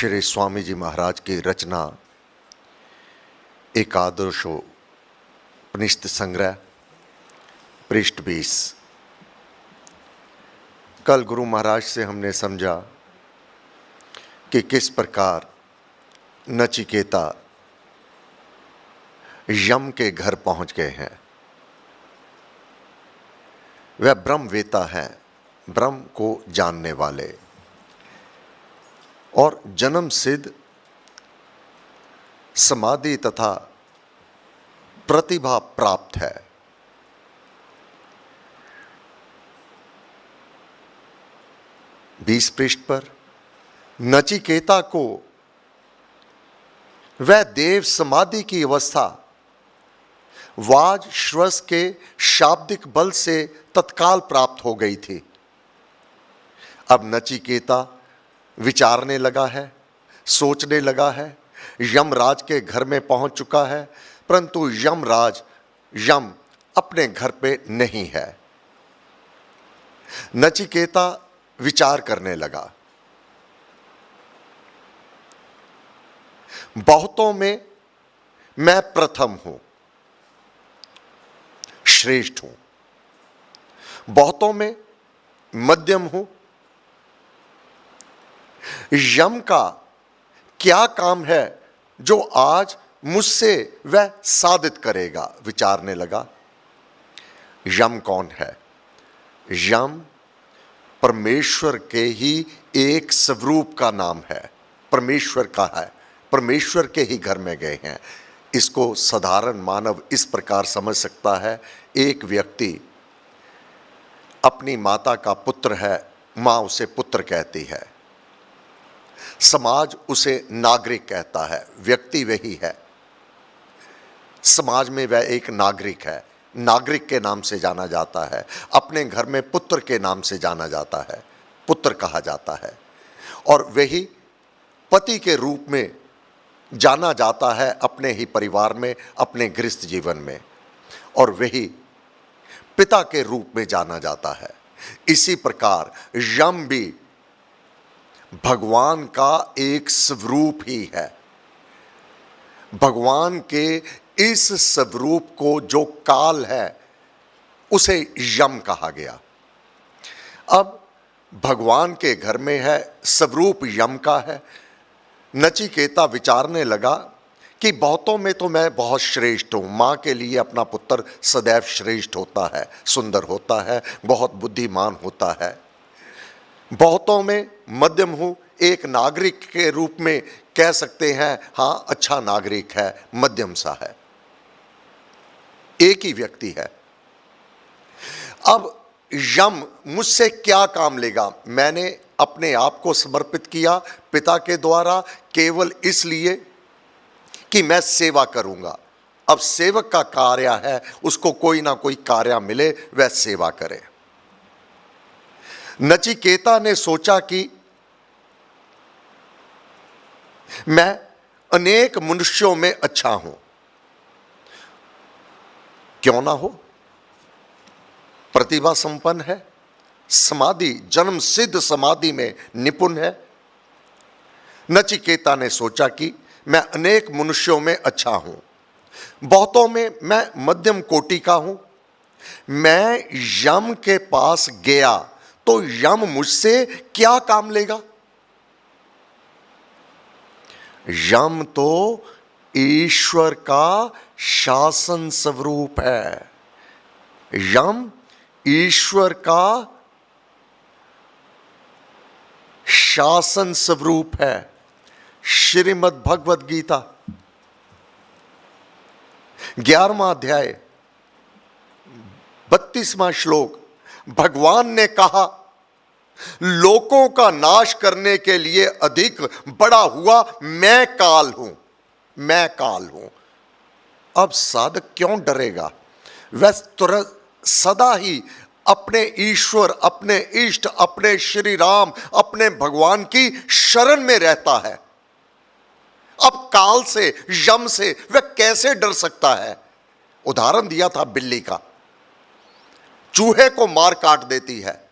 श्री स्वामी जी महाराज की रचना एकादशोपनिषद संग्रह पृष्ठ 20। कल गुरु महाराज से हमने समझा कि किस प्रकार नचिकेता यम के घर पहुंच गए हैं। वह ब्रह्मवेता है, ब्रह्म को जानने वाले और जन्म सिद्ध समाधि तथा प्रतिभा प्राप्त है। बीस पृष्ठ पर नचिकेता को वह देव समाधि की अवस्था वाज श्वस के शाब्दिक बल से तत्काल प्राप्त हो गई थी। अब नचिकेता विचारने लगा है, सोचने लगा है, यमराज के घर में पहुंच चुका है, परंतु यम अपने घर पे नहीं है। नचिकेता विचार करने लगा, बहुतों में मैं प्रथम हूं, श्रेष्ठ हूं, बहुतों में मध्यम हूं। यम का क्या काम है जो आज मुझसे वह साबित करेगा। विचारने लगा, यम कौन है? यम परमेश्वर के ही एक स्वरूप का नाम है, परमेश्वर का है, परमेश्वर के ही घर में गए हैं। इसको साधारण मानव इस प्रकार समझ सकता है, एक व्यक्ति अपनी माता का पुत्र है, मां उसे पुत्र कहती है, समाज उसे नागरिक कहता है, व्यक्ति वही है, समाज में वह एक नागरिक है, नागरिक के नाम से जाना जाता है। अपने घर में पुत्र के नाम से जाना जाता है, पुत्र कहा जाता है, और वही पति के रूप में जाना जाता है अपने ही परिवार में, अपने गृहस्थ जीवन में, और वही पिता के रूप में जाना जाता है। इसी प्रकार यम भी भगवान का एक स्वरूप ही है। भगवान के इस स्वरूप को जो काल है उसे यम कहा गया। अब भगवान के घर में है, स्वरूप यम का है। नचिकेता विचारने लगा कि बहुतों में तो मैं बहुत श्रेष्ठ हूं, मां के लिए अपना पुत्र सदैव श्रेष्ठ होता है, सुंदर होता है, बहुत बुद्धिमान होता है। बहुतों में मध्यम हूं, एक नागरिक के रूप में कह सकते हैं, हां अच्छा नागरिक है, मध्यम सा है, एक ही व्यक्ति है। अब यम मुझसे क्या काम लेगा? मैंने अपने आप को समर्पित किया पिता के द्वारा केवल इसलिए कि मैं सेवा करूंगा। अब सेवक का कार्य है, उसको कोई ना कोई कार्य मिले, वह सेवा करे। नचिकेता ने सोचा कि मैं अनेक मनुष्यों में अच्छा हूं, क्यों ना हो, प्रतिभा संपन्न है, समाधि जन्म सिद्ध समाधि में निपुण है। नचिकेता ने सोचा कि मैं अनेक मनुष्यों में अच्छा हूं, बहुतों में मैं मध्यम कोटि का हूं। मैं यम के पास गया तो यम मुझसे क्या काम लेगा? यम तो ईश्वर का शासन स्वरूप है, यम ईश्वर का शासन स्वरूप है। श्रीमद् भगवद गीता 11वां अध्याय 32वां श्लोक, भगवान ने कहा, लोकों का नाश करने के लिए अधिक बड़ा हुआ मैं काल हूं, मैं काल हूं। अब साधक क्यों डरेगा? वह तुरंत सदा ही अपने ईश्वर, अपने इष्ट, अपने श्री राम, अपने भगवान की शरण में रहता है। अब काल से, यम से वह कैसे डर सकता है? उदाहरण दिया था बिल्ली का, चूहे को मार काट देती है,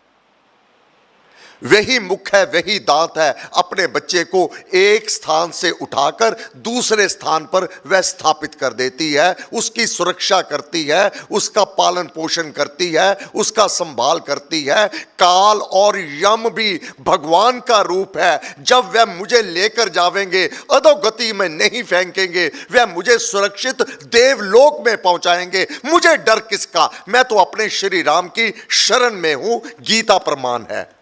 वही मुख है, वही दांत है, अपने बच्चे को एक स्थान से उठाकर दूसरे स्थान पर वह स्थापित कर देती है, उसकी सुरक्षा करती है, उसका पालन पोषण करती है, उसका संभाल करती है। काल और यम भी भगवान का रूप है। जब वह मुझे लेकर जावेंगे, अधोगति में नहीं फेंकेंगे, वह मुझे सुरक्षित देवलोक में पहुंचाएंगे। मुझे डर किसका? मैं तो अपने श्री राम की शरण में हूं। गीता प्रमाण है।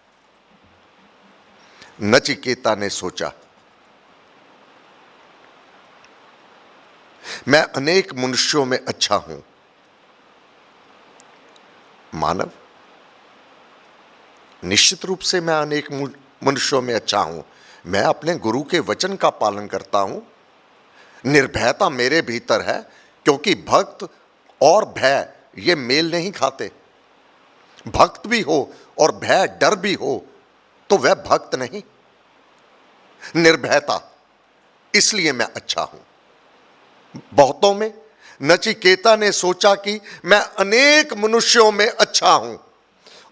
नचिकेता ने सोचा, मैं अनेक मनुष्यों में अच्छा हूं। मानव, निश्चित रूप से मैं अनेक मनुष्यों में अच्छा हूं। मैं अपने गुरु के वचन का पालन करता हूं। निर्भयता मेरे भीतर है, क्योंकि भक्त और भय ये मेल नहीं खाते। भक्त भी हो और भय, डर भी हो, तो वह भक्त नहीं। निर्भयता, इसलिए मैं अच्छा हूं। बहुतों में नचिकेता ने सोचा कि मैं अनेक मनुष्यों में अच्छा हूं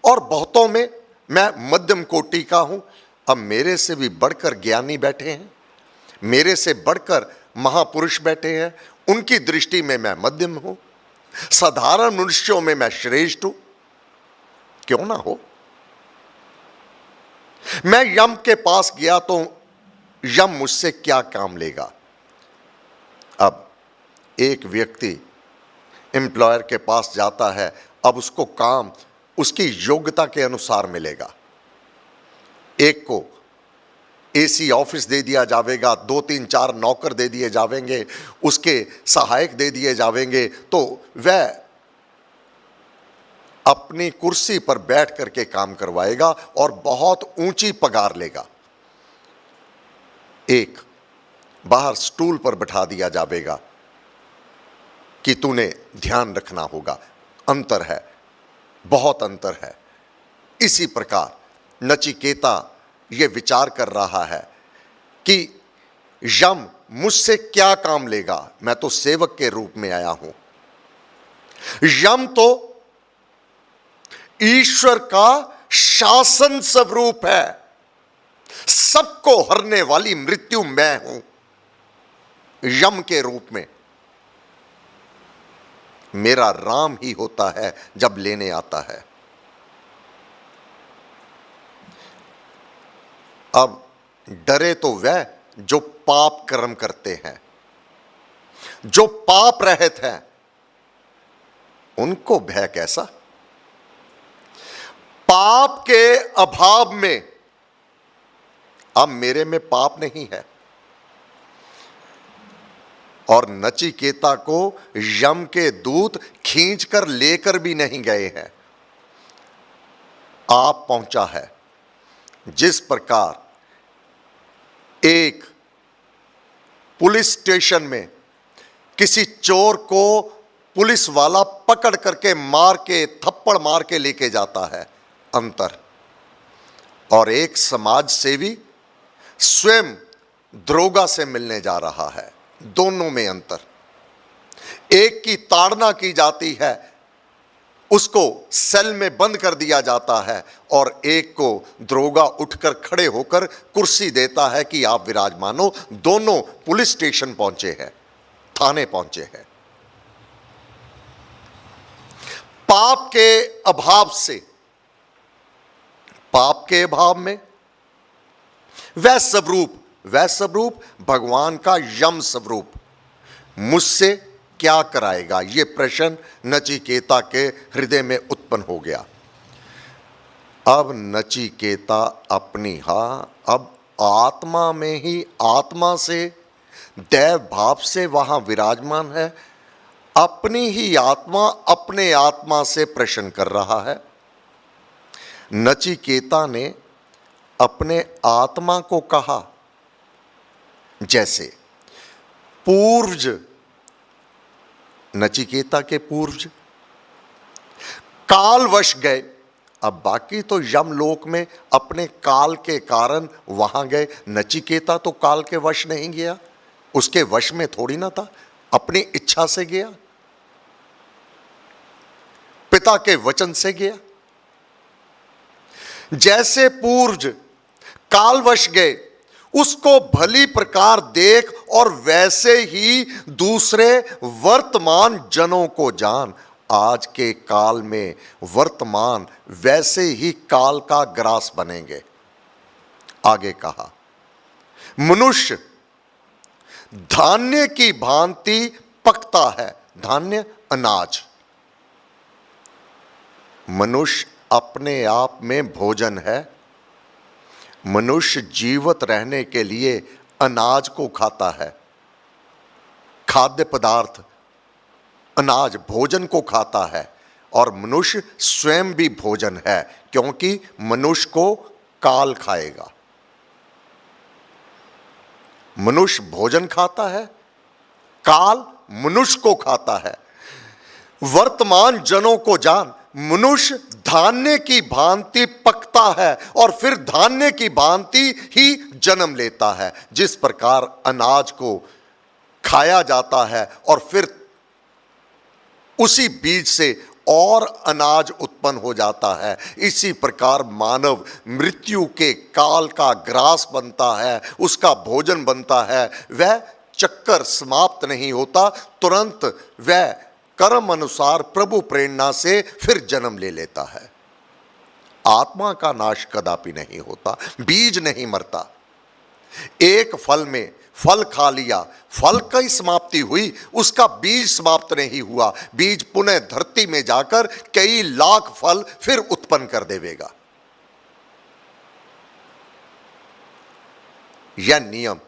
और बहुतों में मैं मध्यम कोटि का हूं। अब मेरे से भी बढ़कर ज्ञानी बैठे हैं, मेरे से बढ़कर महापुरुष बैठे हैं, उनकी दृष्टि में मैं मध्यम हूं। साधारण मनुष्यों में मैं श्रेष्ठ हूं। क्यों ना हो? मैं यम के पास गया तो यम मुझसे क्या काम लेगा? अब एक व्यक्ति एम्प्लॉयर के पास जाता है, अब उसको काम उसकी योग्यता के अनुसार मिलेगा। एक को एसी ऑफिस दे दिया जाएगा, 2-3-4 नौकर दे दिए जावेंगे, उसके सहायक दे दिए जावेंगे, तो वह अपनी कुर्सी पर बैठ करके काम करवाएगा और बहुत ऊंची पगार लेगा। एक बाहर स्टूल पर बैठा दिया जाएगा कि तूने ध्यान रखना होगा। अंतर है, बहुत अंतर है। इसी प्रकार नचिकेता यह विचार कर रहा है कि यम मुझसे क्या काम लेगा? मैं तो सेवक के रूप में आया हूं। यम तो ईश्वर का शासन स्वरूप है। सबको हरने वाली मृत्यु मैं हूं यम के रूप में। मेरा राम ही होता है जब लेने आता है। अब डरे तो वह जो पाप कर्म करते हैं, जो पाप रहित हैं, उनको भय कैसा? पाप के अभाव में, अब मेरे में पाप नहीं है। और नचिकेता को यम के दूत खींचकर लेकर भी नहीं गए हैं। आप पहुंचा है। जिस प्रकार एक पुलिस स्टेशन में किसी चोर को पुलिस वाला पकड़ करके मार के, थप्पड़ मार के लेके जाता है, अंतर। और एक समाज सेवी स्वयं दरोगा से मिलने जा रहा है, दोनों में अंतर। एक की ताड़ना की जाती है, उसको सेल में बंद कर दिया जाता है, और एक को दरोगा उठकर खड़े होकर कुर्सी देता है कि आप विराजमान हो। दोनों पुलिस स्टेशन पहुंचे हैं, थाने पहुंचे हैं। पाप के अभाव से, पाप के अभाव में वह स्वरूप भगवान का यम स्वरूप मुझसे क्या कराएगा? यह प्रश्न नचिकेता के हृदय में उत्पन्न हो गया। अब नचिकेता अब आत्मा में ही, आत्मा से, दैव भाव से वहां विराजमान है। अपनी ही आत्मा अपने आत्मा से प्रश्न कर रहा है। नचिकेता ने अपने आत्मा को कहा, जैसे पूर्वज, नचिकेता के पूर्वज कालवश गए। अब बाकी तो यमलोक में अपने काल के कारण वहां गए। नचिकेता तो काल के वश नहीं गया, उसके वश में थोड़ी ना था, अपनी इच्छा से गया, पिता के वचन से गया। जैसे पूर्ज कालवश गए उसको भली प्रकार देख, और वैसे ही दूसरे वर्तमान जनों को जान। आज के काल में वर्तमान वैसे ही काल का ग्रास बनेंगे। आगे कहा, मनुष्य धान्य की भांति पकता है। धान्य अनाज। मनुष्य अपने आप में भोजन है। मनुष्य जीवित रहने के लिए अनाज को खाता है। खाद्य पदार्थ अनाज भोजन को खाता है, और मनुष्य स्वयं भी भोजन है, क्योंकि मनुष्य को काल खाएगा। मनुष्य भोजन खाता है, काल मनुष्य को खाता है। वर्तमान जनों को जान, मनुष्य धान्य की भांति पकता है और फिर धान्य की भांति ही जन्म लेता है। जिस प्रकार अनाज को खाया जाता है और फिर उसी बीज से और अनाज उत्पन्न हो जाता है, इसी प्रकार मानव मृत्यु के काल का ग्रास बनता है, उसका भोजन बनता है। वह चक्कर समाप्त नहीं होता, तुरंत वह कर्म अनुसार प्रभु प्रेरणा से फिर जन्म ले लेता है। आत्मा का नाश कदापि नहीं होता, बीज नहीं मरता। एक फल में फल खा लिया, फल की समाप्ति हुई, उसका बीज समाप्त नहीं हुआ। बीज पुनः धरती में जाकर कई लाख फल फिर उत्पन्न कर देवेगा। यह नियम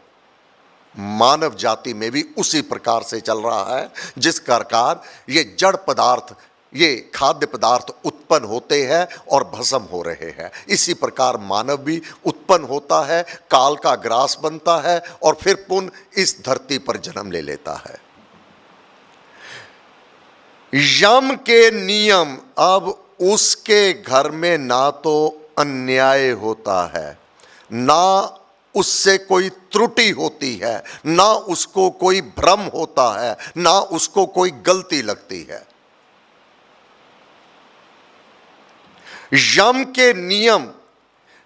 मानव जाति में भी उसी प्रकार से चल रहा है, जिस प्रकार ये जड़ पदार्थ, ये खाद्य पदार्थ उत्पन्न होते हैं और भस्म हो रहे हैं। इसी प्रकार मानव भी उत्पन्न होता है, काल का ग्रास बनता है और फिर पुनः इस धरती पर जन्म ले लेता है। यम के नियम, अब उसके घर में ना तो अन्याय होता है, ना उससे कोई त्रुटि होती है, ना उसको कोई भ्रम होता है, ना उसको कोई गलती लगती है। यम के नियम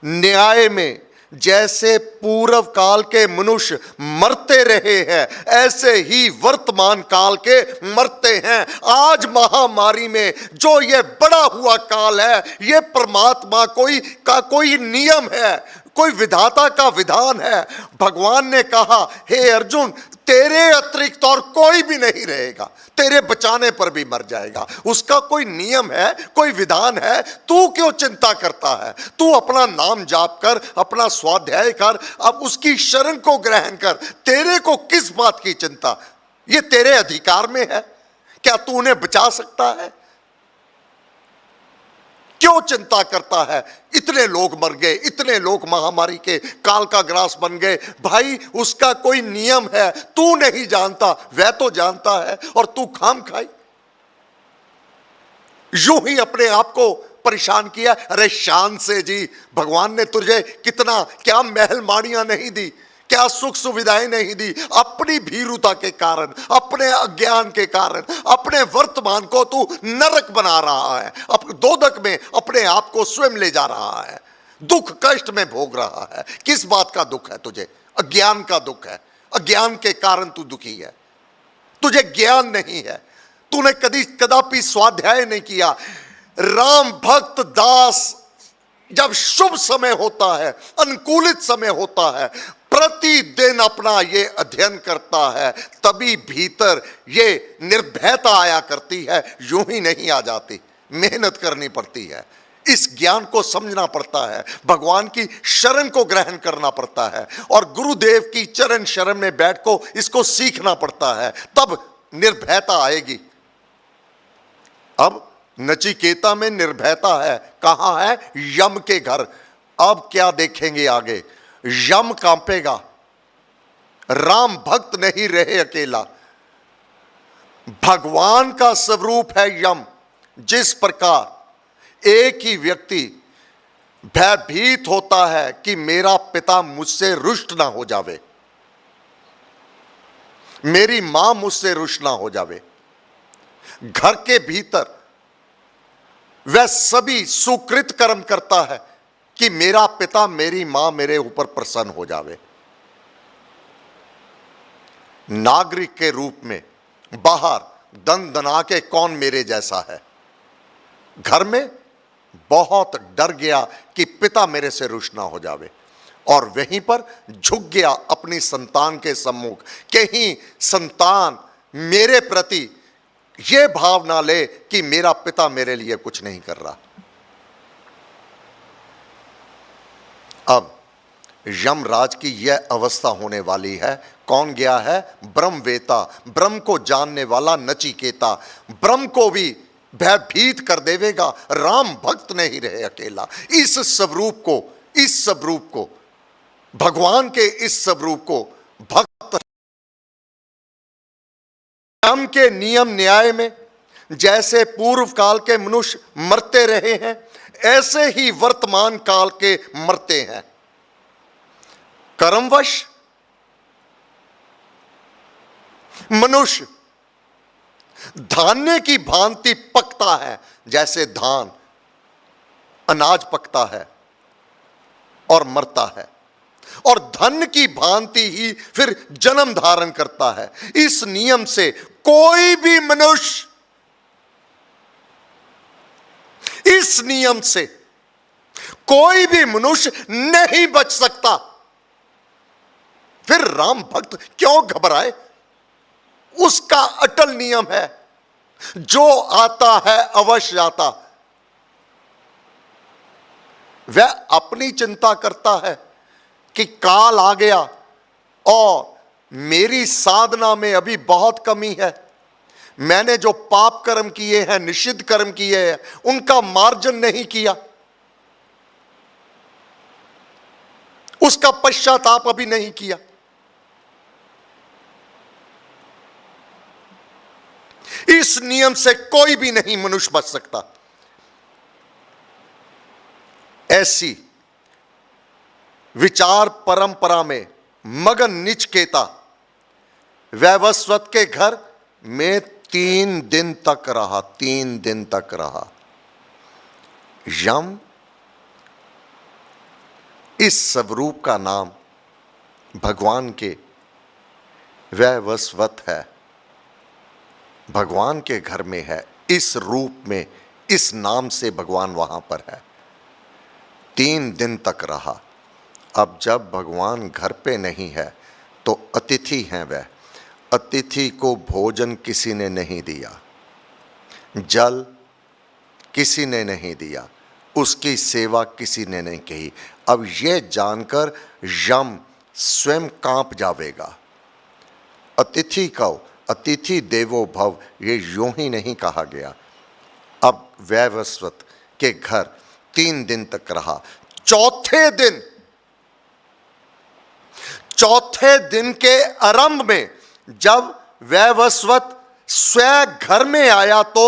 न्याय में जैसे पूर्व काल के मनुष्य मरते रहे हैं, ऐसे ही वर्तमान काल के मरते हैं। आज महामारी में जो ये बड़ा हुआ काल है, ये परमात्मा का कोई नियम है, कोई विधाता का विधान है। भगवान ने कहा, हे अर्जुन, तेरे अतिरिक्त और कोई भी नहीं रहेगा, तेरे बचाने पर भी मर जाएगा। उसका कोई नियम है, कोई विधान है, तू क्यों चिंता करता है? तू अपना नाम जाप कर, अपना स्वाध्याय कर, अब उसकी शरण को ग्रहण कर। तेरे को किस बात की चिंता? ये तेरे अधिकार में है। क्या तू उन्हें बचा सकता है? क्यों चिंता करता है? इतने लोग मर गए, इतने लोग महामारी के काल का ग्रास बन गए। भाई, उसका कोई नियम है, तू नहीं जानता, वह तो जानता है, और तू खाम खाई यूं ही अपने आप को परेशान किया। अरे शान से जी, भगवान ने तुझे कितना, क्या महल माड़ियां नहीं दी, क्या सुख सुविधाएं नहीं दी। अपनी भीरुता के कारण, अपने अज्ञान के कारण, अपने वर्तमान को तू नरक बना रहा है, दोदक में अपने आप को स्वयं ले जा रहा है, दुख कष्ट में भोग रहा है। किस बात का दुख है तुझे? अज्ञान का दुख है। अज्ञान के कारण तू दुखी है, तुझे ज्ञान नहीं है, तूने कदापि स्वाध्याय नहीं किया। राम भक्त दास जब शुभ समय होता है, अनुकूलित समय होता है, प्रतिदिन अपना ये अध्ययन करता है, तभी भीतर ये निर्भयता आया करती है। यूं ही नहीं आ जाती, मेहनत करनी पड़ती है, इस ज्ञान को समझना पड़ता है, भगवान की शरण को ग्रहण करना पड़ता है, और गुरुदेव की चरण शरण में बैठ को इसको सीखना पड़ता है, तब निर्भयता आएगी। अब नचिकेता में निर्भयता है, कहां है? यम के घर। अब क्या देखेंगे आगे? यम कांपेगा, राम भक्त नहीं रहे अकेला। भगवान का स्वरूप है यम। जिस प्रकार एक ही व्यक्ति भयभीत होता है कि मेरा पिता मुझसे रुष्ट ना हो जावे, मेरी मां मुझसे रुष्ट ना हो जावे, घर के भीतर वह सभी सुकृत कर्म करता है, कि मेरा पिता मेरी मां मेरे ऊपर प्रसन्न हो जावे। नागरिक के रूप में बाहर दन दना के कौन मेरे जैसा है, घर में बहुत डर गया कि पिता मेरे से रुष्ट ना हो जावे, और वहीं पर झुक गया अपनी संतान के सम्मुख। कहीं संतान मेरे प्रति यह भाव ना ले कि मेरा पिता मेरे लिए कुछ नहीं कर रहा। अब यमराज की यह अवस्था होने वाली है। कौन गया है? ब्रह्मवेता, ब्रह्म को जानने वाला नचिकेता, ब्रह्म को भी भयभीत कर देवेगा। राम भक्त नहीं रहे अकेला। इस स्वरूप को भगवान के इस स्वरूप को भक्त राम के नियम न्याय में जैसे पूर्व काल के मनुष्य मरते रहे हैं, ऐसे ही वर्तमान काल के मरते हैं। कर्मवश मनुष्य धान्य की भांति पकता है, जैसे धान अनाज पकता है और मरता है, और धन की भांति ही फिर जन्म धारण करता है। इस नियम से कोई भी मनुष्य, इस नियम से कोई भी मनुष्य नहीं बच सकता। फिर राम भक्त क्यों घबराए? उसका अटल नियम है, जो आता है अवश्य आता। वह अपनी चिंता करता है कि काल आ गया और मेरी साधना में अभी बहुत कमी है, मैंने जो पाप कर्म किए हैं, निषिद्ध कर्म किए हैं, उनका मार्जन नहीं किया, उसका पश्चाताप अभी नहीं किया। इस नियम से कोई भी नहीं मनुष्य बच सकता। ऐसी विचार परंपरा में मगन नचिकेता वैवस्वत के घर में 3 दिन तक रहा। 3 दिन तक रहा। यम, इस स्वरूप का नाम भगवान के वैवस्वत है, भगवान के घर में है। इस रूप में, इस नाम से भगवान वहां पर है। 3 दिन तक रहा। अब जब भगवान घर पे नहीं है तो अतिथि हैं वह। अतिथि को भोजन किसी ने नहीं दिया, जल किसी ने नहीं दिया, उसकी सेवा किसी ने नहीं कही। अब यह जानकर यम स्वयं कांप जावेगा। अतिथि को अतिथि देवो भव, ये यूं ही नहीं कहा गया। अब वैवस्वत के घर 3 दिन तक रहा। चौथे दिन के आरंभ में जब वैवस्वत स्वयं घर में आया तो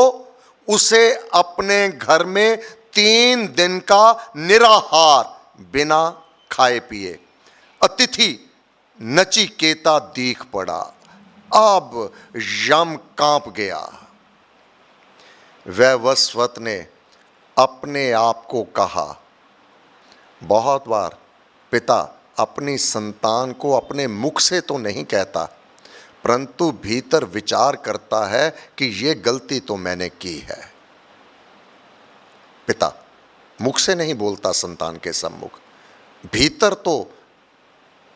उसे अपने घर में 3 दिन का निराहार, बिना खाए पिए अतिथि नचिकेता दीख पड़ा। अब यम कांप गया। वैवस्वत ने अपने आप को कहा, बहुत बार पिता अपनी संतान को अपने मुख से तो नहीं कहता, परंतु भीतर विचार करता है कि यह गलती तो मैंने की है। पिता मुख से नहीं बोलता संतान के सम्मुख, भीतर तो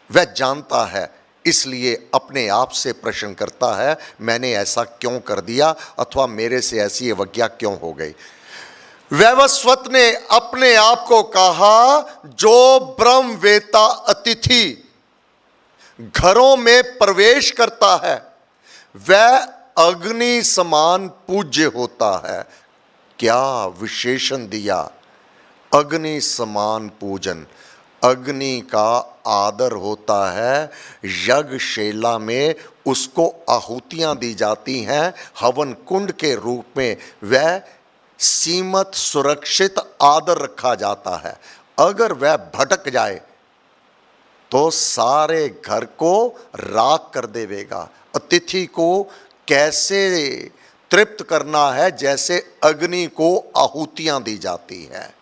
वह जानता है, इसलिए अपने आप से प्रश्न करता है, मैंने ऐसा क्यों कर दिया, अथवा मेरे से ऐसी अवज्ञा क्यों हो गई। वैवस्वत ने अपने आप को कहा, जो ब्रह्मवेता अतिथि घरों में प्रवेश करता है वह अग्नि समान पूज्य होता है। क्या विशेषण दिया, अग्नि समान पूजन। अग्नि का आदर होता है। यज्ञशाला में उसको आहुतियां दी जाती हैं हवन कुंड के रूप में। वह सीमित सुरक्षित आदर रखा जाता है। अगर वह भटक जाए तो सारे घर को राख कर देवेगा। अतिथि को कैसे तृप्त करना है, जैसे अग्नि को आहुतियां दी जाती हैं।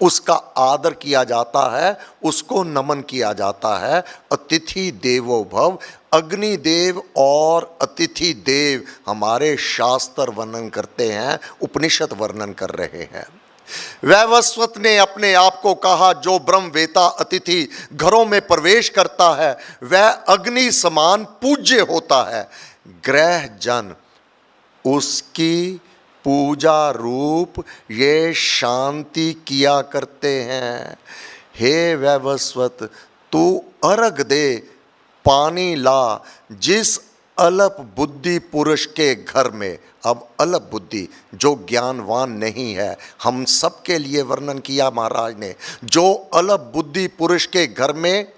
उसका आदर किया जाता है, उसको नमन किया जाता है। अतिथि देवो भव, अग्निदेव और अतिथि देव हमारे शास्त्र वर्णन करते हैं, उपनिषद वर्णन कर रहे हैं। वैवस्वत ने अपने आप को कहा, जो ब्रह्मवेता अतिथि घरों में प्रवेश करता है वह अग्नि समान पूज्य होता है। ग्रह जन उसकी पूजा रूप ये शांति किया करते हैं। हे वैवस्वत, तू अर्घ दे, पानी ला, जिस अल्प बुद्धि पुरुष के घर में। अब अल्प बुद्धि जो ज्ञानवान नहीं है, हम सब के लिए वर्णन किया महाराज ने, जो अल्प बुद्धि पुरुष के घर में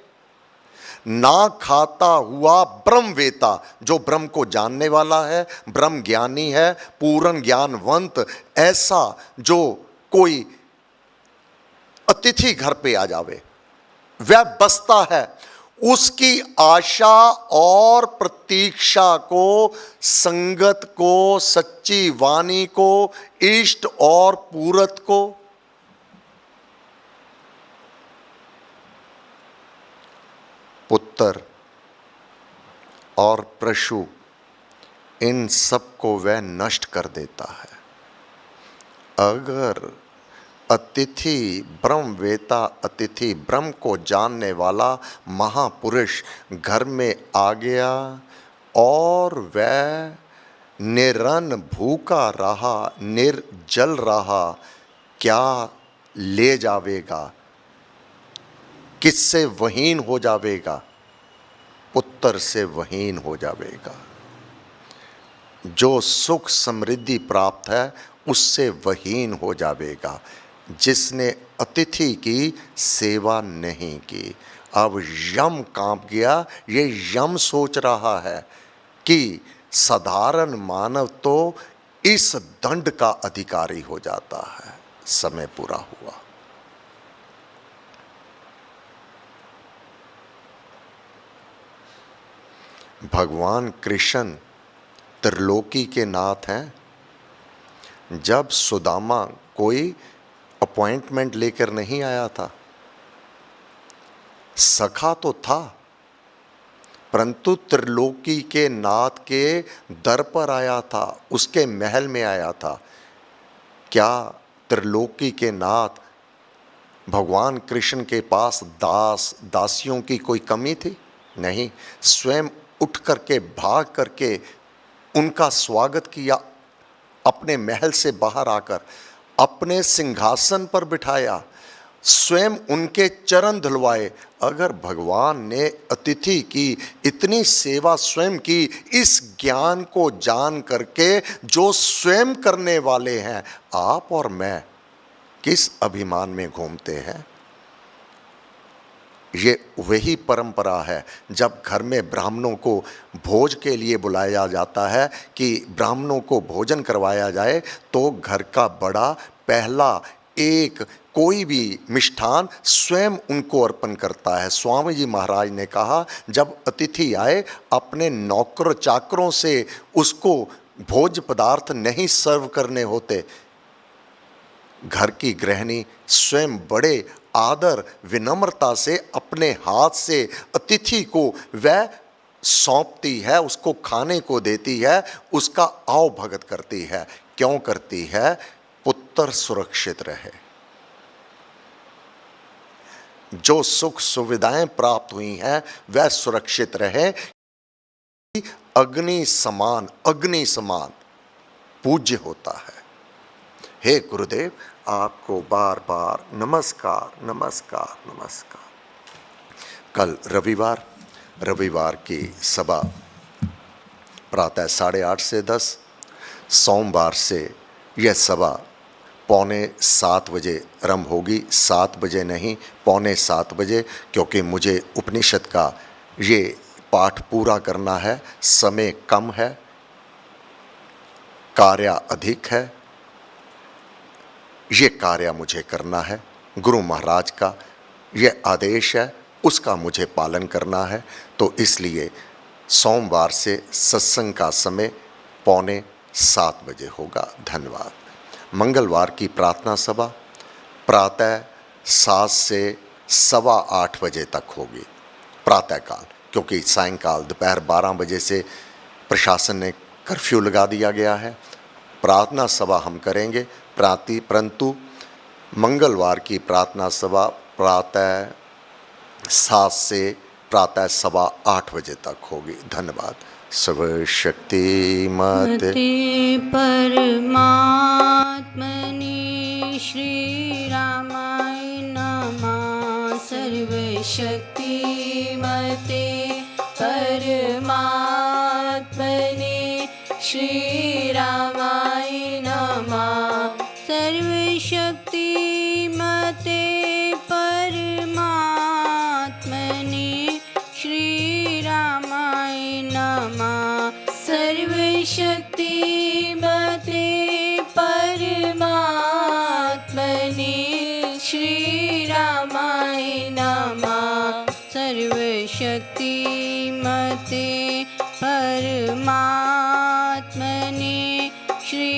ना खाता हुआ ब्रह्मवेता, जो ब्रह्म को जानने वाला है, ब्रह्म ज्ञानी है, पूर्ण ज्ञानवंत, ऐसा जो कोई अतिथि घर पे आ जावे, वह बसता है, उसकी आशा और प्रतीक्षा को, संगत को, सच्ची वाणी को, इष्ट और पूरत को, पुत्र और पशु, इन सब को वह नष्ट कर देता है। अगर अतिथि ब्रह्मवेता, अतिथि ब्रह्म को जानने वाला महापुरुष घर में आ गया और वह निरन्न भूखा रहा, निर्जल रहा, क्या ले जावेगा, किससे वहीन हो जावेगा? पुत्र से वहीन हो जावेगा। जो सुख समृद्धि प्राप्त है उससे वहीन हो जावेगा, जिसने अतिथि की सेवा नहीं की। अब यम कांप गया। ये यम सोच रहा है कि साधारण मानव तो इस दंड का अधिकारी हो जाता है। समय पूरा हुआ। भगवान कृष्ण त्रिलोकी के नाथ हैं। जब सुदामा कोई अपॉइंटमेंट लेकर नहीं आया था, सखा तो था, परंतु त्रिलोकी के नाथ के दर पर आया था, उसके महल में आया था। क्या त्रिलोकी के नाथ भगवान कृष्ण के पास दास दासियों की कोई कमी थी? नहीं। स्वयं उठ करके भाग करके उनका स्वागत किया, अपने महल से बाहर आकर अपने सिंहासन पर बिठाया, स्वयं उनके चरण धुलवाए। अगर भगवान ने अतिथि की इतनी सेवा स्वयं की, इस ज्ञान को जान करके जो स्वयं करने वाले हैं, आप और मैं किस अभिमान में घूमते हैं? ये वही परंपरा है। जब घर में ब्राह्मणों को भोज के लिए बुलाया जाता है कि ब्राह्मणों को भोजन करवाया जाए, तो घर का बड़ा पहला एक कोई भी मिष्ठान स्वयं उनको अर्पण करता है। स्वामी जी महाराज ने कहा, जब अतिथि आए अपने नौकर चाकरों से उसको भोज पदार्थ नहीं सर्व करने होते, घर की गृहिणी स्वयं बड़े आदर विनम्रता से अपने हाथ से अतिथि को वह सौंपती है, उसको खाने को देती है, उसका आव भगत करती है। क्यों करती है? पुत्र सुरक्षित रहे, जो सुख सुविधाएं प्राप्त हुई हैं वह सुरक्षित रहे। अग्नि समान पूज्य होता है। हे गुरुदेव, आपको बार बार नमस्कार नमस्कार नमस्कार। कल रविवार की सभा प्रातः 8:30 से 10, सोमवार से यह सभा 6:45 बजे आरंभ होगी। 7 बजे नहीं, 6:45 बजे, क्योंकि मुझे उपनिषद का ये पाठ पूरा करना है। समय कम है, कार्य अधिक है। ये कार्य मुझे करना है, गुरु महाराज का ये आदेश है, उसका मुझे पालन करना है। तो इसलिए सोमवार से सत्संग का समय 6:45 बजे होगा। धन्यवाद। मंगलवार की प्रार्थना सभा प्रातः 7 से 8:15 बजे तक होगी प्रातःकाल, क्योंकि सायंकाल दोपहर 12 बजे से प्रशासन ने कर्फ्यू लगा दिया गया है। प्रार्थना सभा हम करेंगे परंतु मंगलवार की प्रार्थना सभा प्रातः 7 से प्रातः 8:15 बजे तक होगी। धन्यवाद। सर्वशक्तिमते परमात्मने श्री रामाय नमः। सर्वशक्तिमते परमात्मने श्री रामाय नमः। सर्वशक्तिमते परमात्मने श्री रामाय नमः। सर्वशक्तिमते परमात्मने श्री रामाय नमः। सर्वशक्तिमते परमात्मने श्री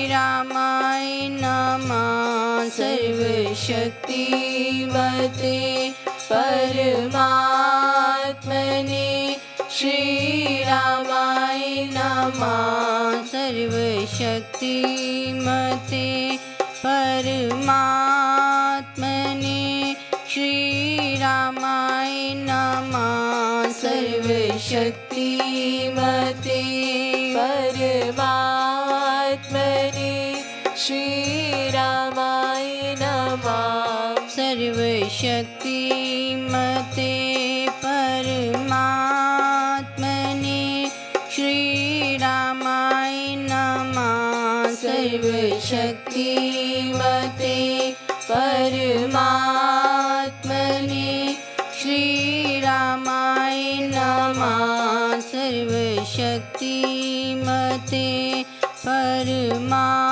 रामाय नमः। सर्वशक्तिमते परमात्मने श्री रामाय नमः। सर्वशक्तिमते परमात्मने श्री रामाय नमः। सर्वशक्तिमते परमात्मने श्री रामाय नमः। सर्वशक्तिमते परमात्मने श्री रामाय नमः। सर्वशक्तिमते परमात्मने श्री रामाय नमः। सर्वशक्तिमते परमात्मने